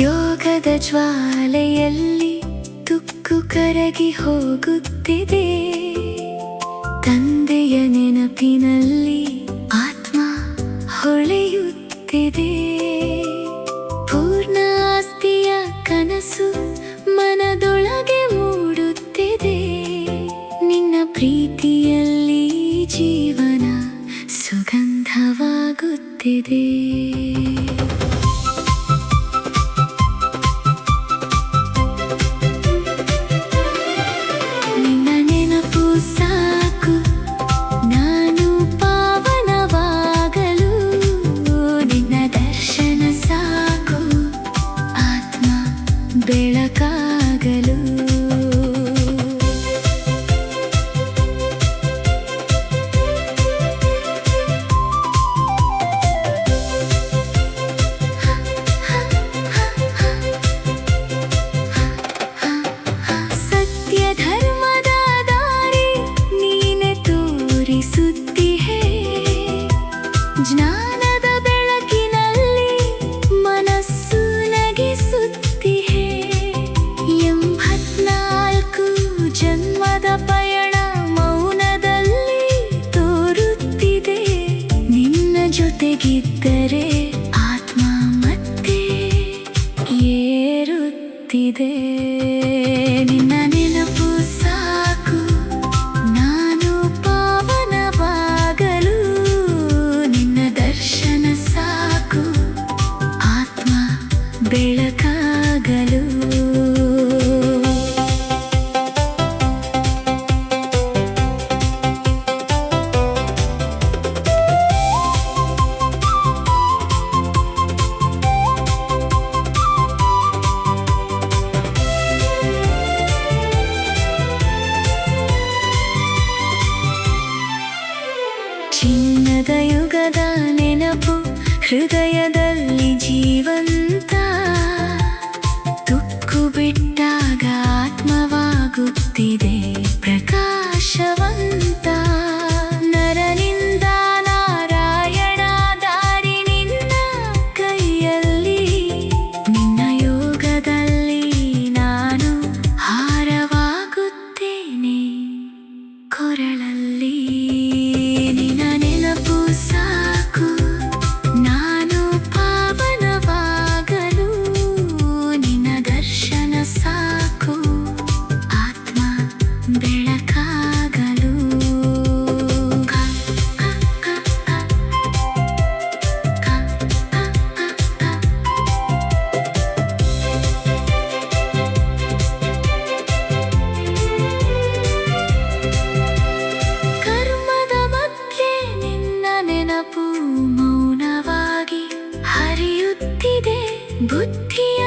ಯೋಗದ ಜ್ವಾಲೆಯಲ್ಲಿ ತುಕ್ಕು ಕರಗಿ ಹೋಗುತ್ತಿದೆ. ತಂದೆಯ ನೆನಪಿನಲ್ಲಿ ಆತ್ಮ ಹೊಳೆಯುತ್ತಿದೆ. ಪೂರ್ಣ ಆಸ್ತಿಯ ಕನಸು ಮನದೊಳಗೆ ಮೂಡುತ್ತಿದೆ. ನಿನ್ನ ಪ್ರೀತಿಯಲ್ಲಿ ಜೀವನ ಸುಗಂಧವಾಗುತ್ತಿದೆ. ನಿನ್ನ ನೆನಪು ಸಾಕು ನಾನು ಪಾವನವಾಗಲು. ನಿನ್ನ ದರ್ಶನ ಸಾಕು ಆತ್ಮ ಬೆಳಕಾಗಲು. ಸತ್ಯ ಧರ್ಮದ ದಾರಿ ನೀನೆ ತೋರಿಸುತ್ತಿಹೆ. ಜ್ಞಾನದ ಬೆಳಕಿನಲ್ಲಿ ಮನಸ್ಸು ನಗಿಸುತ್ತಿಹೆ. 84 ಜನ್ಮದ ಪಯಣ ಮೌನದಲ್ಲಿ ತೋರುತ್ತಿದೆ. ನಿನ್ನ ಜೊತೆಗಿದ್ದರೆ ಆತ್ಮ ಮತ್ತೆ ಏರುತ್ತಿದೆ. ನಿನ್ನ ನೆನಪು ಸಾಕು ನಾನು ಪಾವನವಾಗಲು. ನಿನ್ನ ದರ್ಶನ ಸಾಕು ಆತ್ಮ ಬೆಳಕಾಗಲು. ಚಿನ್ನದ ಯುಗದ ನೆನಪು ಹೃದಯದಲ್ಲಿ ಜೀವಂತ. ತುಕ್ಕು ಬಿಟ್ಟಾಗ ಆತ್ಮವಾಗುತ್ತಿದೆ ಪ್ರಕಾಶವಂತ. ನರನಿಂದ ನಾರಾಯಣ ದಾರಿ ನಿನ್ನ ಕೈಯಲ್ಲಿ. ನಿನ್ನ ಯೋಗದಲ್ಲಿ ನಾನು ಹಾರವಾಗುತ್ತೇನೆ ಕೊರಳಲ್ಲಿ. ನಿನ್ನ ನೆನಪು ಸಾಕು ನಾನು ಪಾವನವಾಗಲು. ನಿನ್ನ ದರ್ಶನ ಸಾಕು ಆತ್ಮ ಬೆಳಕಾಗಲು. ಕರ್ಮದ ಮಧ್ಯೆ ನಿನ್ನ ನೆನಪು ಮೌನವಾಗಿ ಹರಿಯುತ್ತಿದೆ. ಬುದ್ಧಿಯ